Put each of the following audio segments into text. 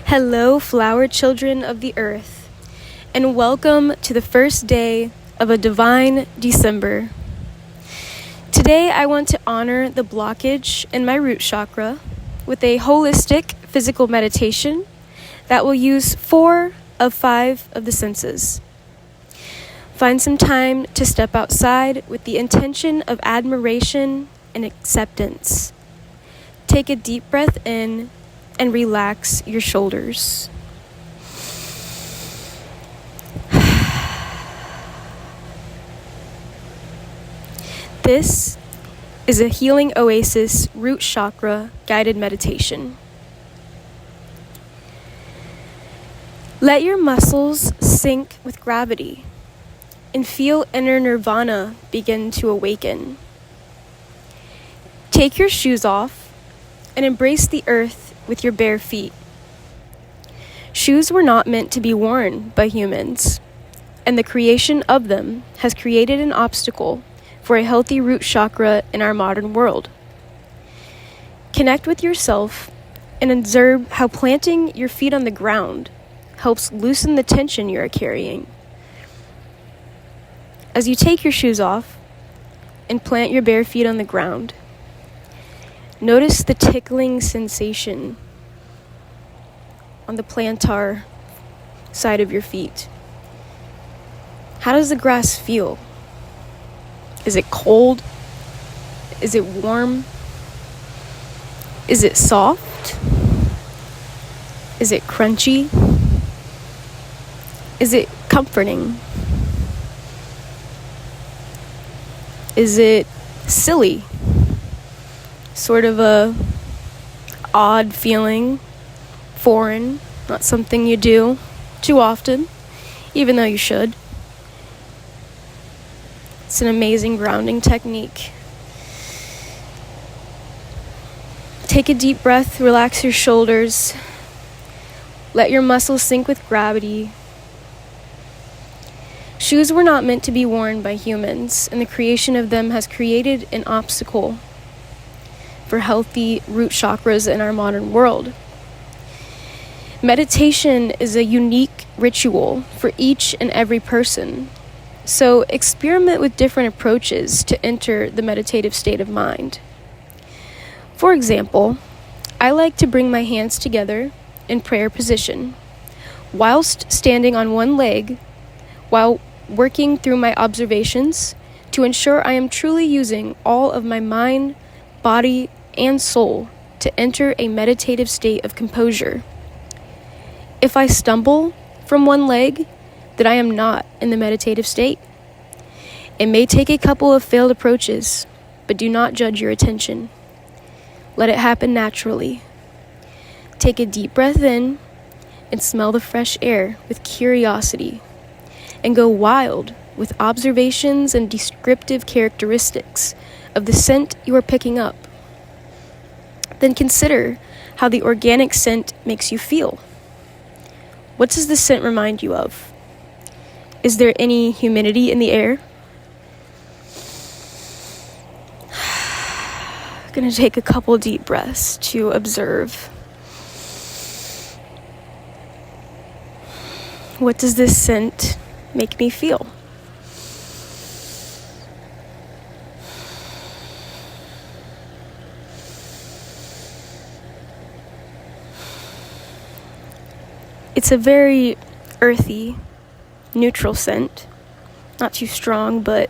Hello, flower children of the earth, and welcome to the first day of a divine December. Today, I want to honor the blockage in my root chakra with a holistic physical meditation that will use 4 of 5 of the senses. Find some time to step outside with the intention of admiration and acceptance. Take a deep breath in and relax your shoulders. This is a Healing Oasis root chakra guided meditation. Let your muscles sink with gravity and feel inner nirvana begin to awaken. Take your shoes off and embrace the earth with your bare feet. Shoes were not meant to be worn by humans, and the creation of them has created an obstacle for a healthy root chakra in our modern world. Connect with yourself and observe how planting your feet on the ground helps loosen the tension you are carrying. As you take your shoes off and plant your bare feet on the ground, notice the tickling sensation on the plantar side of your feet. How does the grass feel? Is it cold? Is it warm? Is it soft? Is it crunchy? Is it comforting? Is it silly? Sort of a odd feeling, foreign, not something you do too often, even though you should. It's an amazing grounding technique. Take a deep breath, relax your shoulders, let your muscles sink with gravity. Shoes were not meant to be worn by humans, and the creation of them has created an obstacle for healthy root chakras in our modern world. Meditation is a unique ritual for each and every person, so experiment with different approaches to enter the meditative state of mind. For example, I like to bring my hands together in prayer position, whilst standing on one leg, while working through my observations to ensure I am truly using all of my mind, body, and soul to enter a meditative state of composure. If I stumble from one leg, then I am not in the meditative state. It may take a couple of failed approaches, but do not judge your attention. Let it happen naturally. Take a deep breath in and smell the fresh air with curiosity, and go wild with observations and descriptive characteristics of the scent you are picking up. Then consider how the organic scent makes you feel. What does the scent remind you of? Is there any humidity in the air? I'm going to take a couple deep breaths to observe. What does this scent make me feel? It's a very earthy, neutral scent. Not too strong, but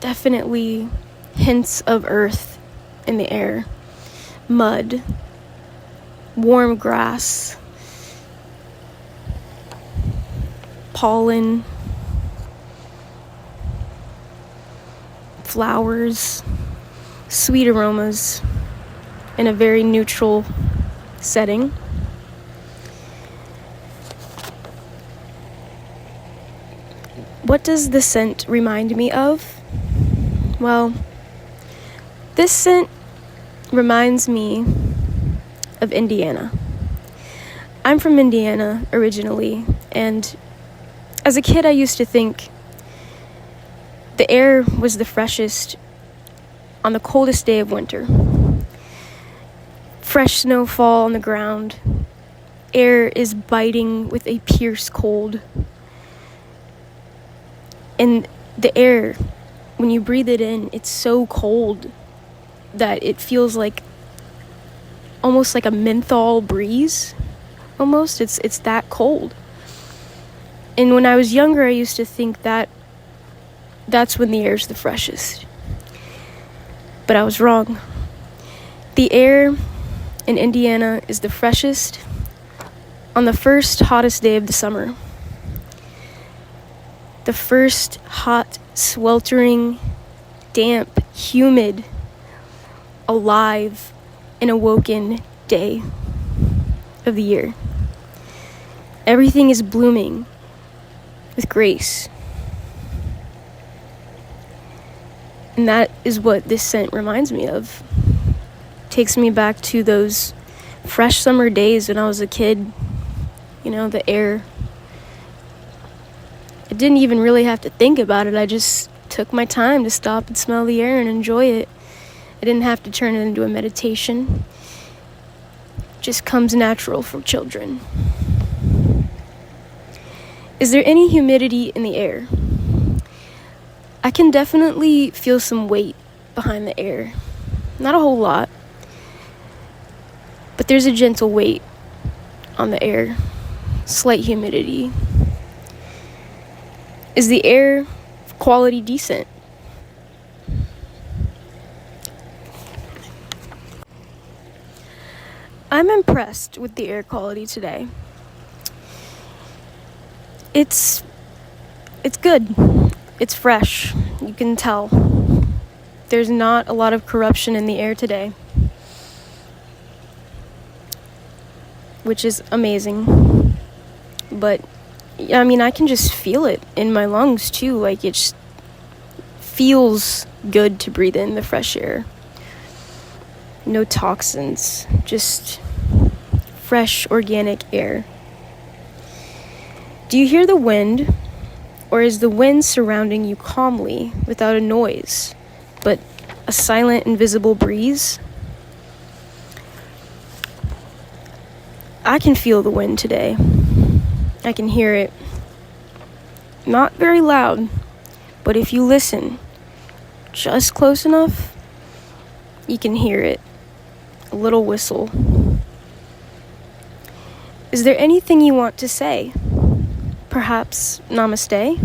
definitely hints of earth in the air. Mud, warm grass, pollen, flowers, sweet aromas in a very neutral setting. What does the scent remind me of? Well, this scent reminds me of Indiana. I'm from Indiana originally, and as a kid I used to think the air was the freshest on the coldest day of winter. Fresh snowfall on the ground, air is biting with a pierce cold. And the air, when you breathe it in, it's so cold that it feels like almost like a menthol breeze. Almost, it's that cold. And when I was younger, I used to think that that's when the air's the freshest. But I was wrong. The air in Indiana is the freshest on the first hottest day of the summer. The first hot, sweltering, damp, humid, alive, and awoken day of the year. Everything is blooming with grace. And that is what this scent reminds me of. Takes me back to those fresh summer days when I was a kid. You know, the air. I didn't even really have to think about it. I just took my time to stop and smell the air and enjoy it. I didn't have to turn it into a meditation. It just comes natural for children. Is there any humidity in the air? I can definitely feel some weight behind the air. Not a whole lot, but there's a gentle weight on the air. Slight humidity. Is the air quality decent? I'm impressed with the air quality today. It's good. It's fresh. You can tell. There's not a lot of corruption in the air today, which is amazing. But I mean, I can just feel it in my lungs too. Like, it just feels good to breathe in the fresh air. No toxins, just fresh organic air. Do you hear the wind? Or is the wind surrounding you calmly, without a noise, but a silent, invisible breeze? I can feel the wind today. I can hear it. Not very loud, but if you listen just close enough, you can hear it. A little whistle. Is there anything you want to say? Perhaps namaste?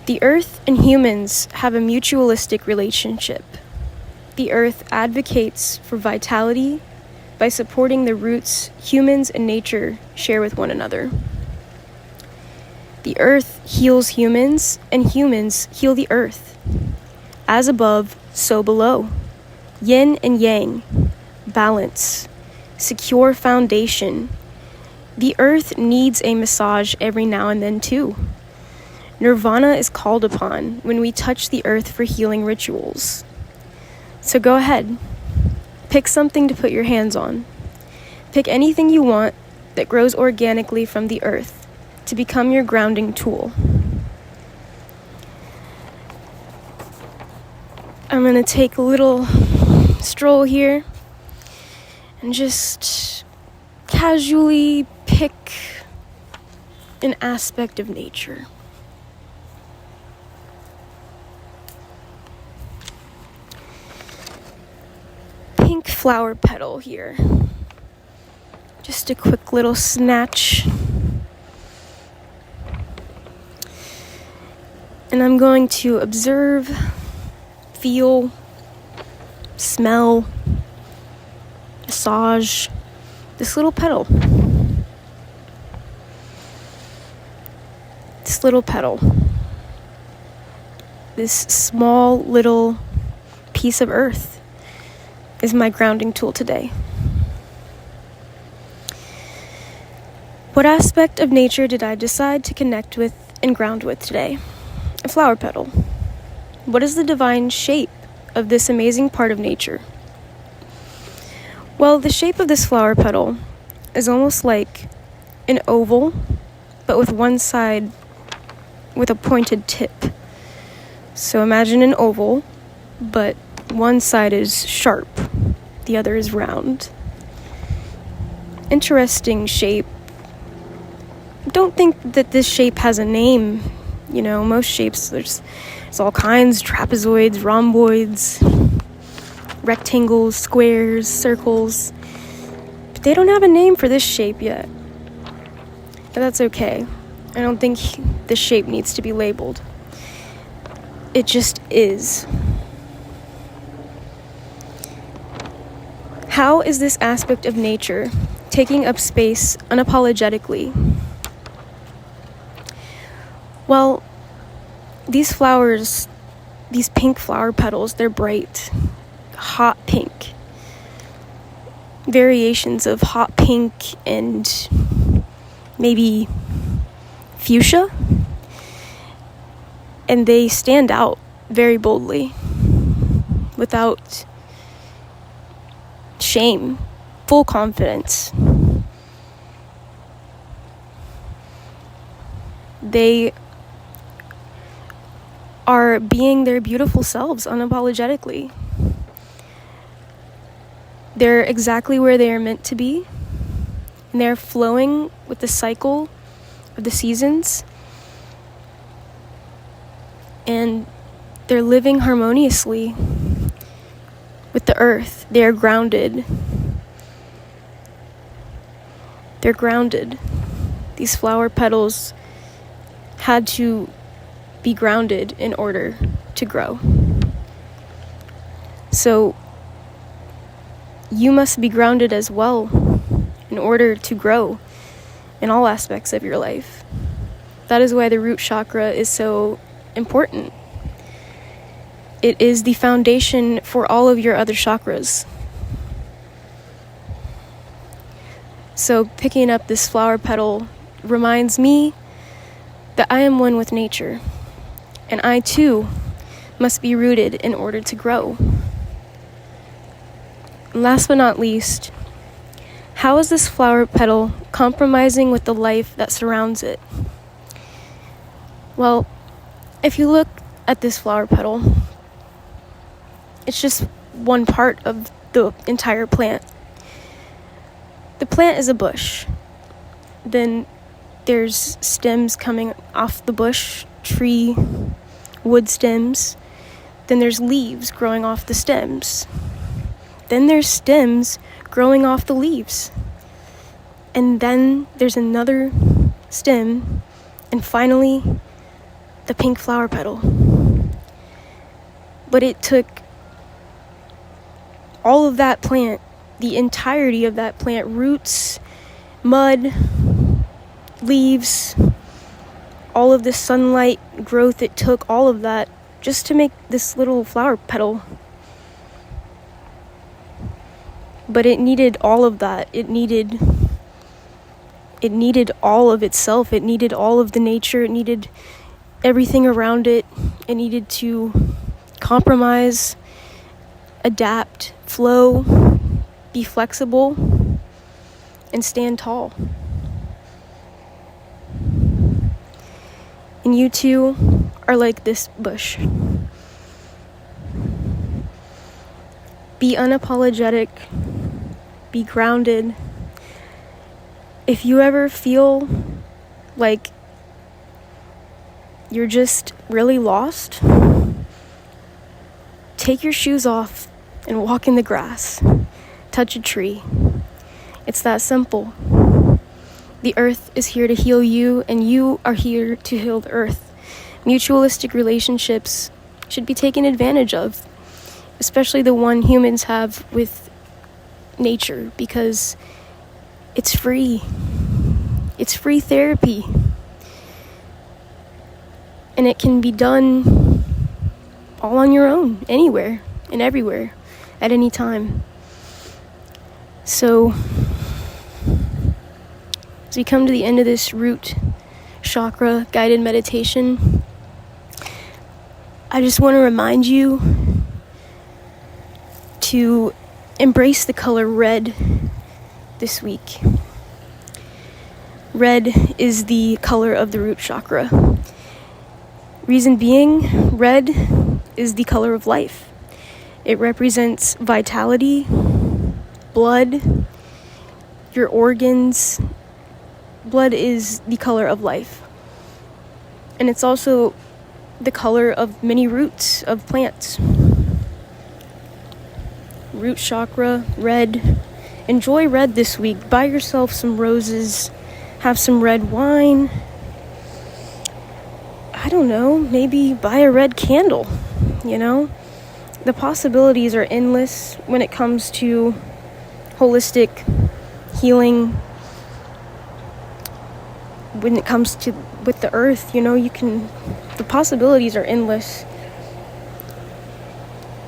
The earth and humans have a mutualistic relationship. The earth advocates for vitality by supporting the roots humans and nature share with one another. The earth heals humans, and humans heal the earth. As above, so below. Yin and yang, balance, secure foundation. The earth needs a massage every now and then too. Nirvana is called upon when we touch the earth for healing rituals. So go ahead. Pick something to put your hands on. Pick anything you want that grows organically from the earth to become your grounding tool. I'm going to take a little stroll here and just casually pick an aspect of nature. Pink flower petal here. Just a quick little snatch. And I'm going to observe, feel, smell, massage this little petal. This little petal. This small little piece of earth is my grounding tool today. What aspect of nature did I decide to connect with and ground with today? A flower petal. What is the divine shape of this amazing part of nature? Well, the shape of this flower petal is almost like an oval, but with one side with a pointed tip. So imagine an oval, but one side is sharp, the other is round. interesting shape. Don't think that this shape has a name. You know, most shapes, there's all kinds: trapezoids, rhomboids, rectangles, squares, circles. But they don't have a name for this shape yet. But that's okay. I don't think this shape needs to be labeled. It just is. How is this aspect of nature taking up space unapologetically? Well, these flowers, these pink flower petals, they're bright, hot pink. Variations of hot pink and maybe fuchsia. And they stand out very boldly, without shame, full confidence. They are being their beautiful selves unapologetically. They're exactly where they are meant to be, and they're flowing with the cycle of the seasons, and they're living harmoniously with the earth. They are grounded. They're grounded. These flower petals had to be grounded in order to grow. So you must be grounded as well in order to grow in all aspects of your life. That is why the root chakra is so important. It is the foundation for all of your other chakras. So picking up this flower petal reminds me that I am one with nature, and I too must be rooted in order to grow. And last but not least, how is this flower petal compromising with the life that surrounds it? Well, if you look at this flower petal, it's just one part of the entire plant. The plant is a bush. Then there's stems coming off the bush, tree, wood stems. Then there's leaves growing off the stems. Then there's stems growing off the leaves. And then there's another stem, and finally the pink flower petal. But it took all of that plant, the entirety of that plant, roots, mud, leaves, all of the sunlight growth, it took all of that just to make this little flower petal. But it needed all of that. It needed all of itself. It needed all of the nature. It needed everything around it. It needed to compromise, adapt, flow, be flexible, and stand tall. And you too are like this bush. Be unapologetic. Be grounded. If you ever feel like you're just really lost, take your shoes off and walk in the grass. Touch a tree. It's that simple. The earth is here to heal you, and you are here to heal the earth. Mutualistic relationships should be taken advantage of, especially the one humans have with nature, because it's free. It's free therapy. And it can be done all on your own, anywhere and everywhere, at any time. So, as we come to the end of this root chakra guided meditation, I just want to remind you to embrace the color red this week. Red is the color of the root chakra. Reason being, red is the color of life. It represents vitality, blood, your organs. Blood is the color of life. And it's also the color of many roots of plants. Root chakra, red. Enjoy red this week. Buy yourself some roses. Have some red wine. I don't know, maybe buy a red candle, The possibilities are endless when it comes to holistic healing. When it comes to with the earth, the possibilities are endless.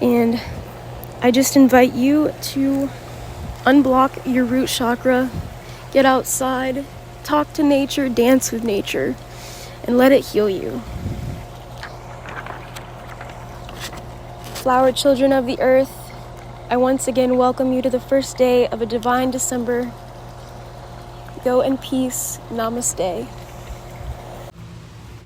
And I just invite you to unblock your root chakra, get outside, talk to nature, dance with nature, and let it heal you. Flower children of the earth, I once again welcome you to the first day of a divine December. Go in peace. Namaste.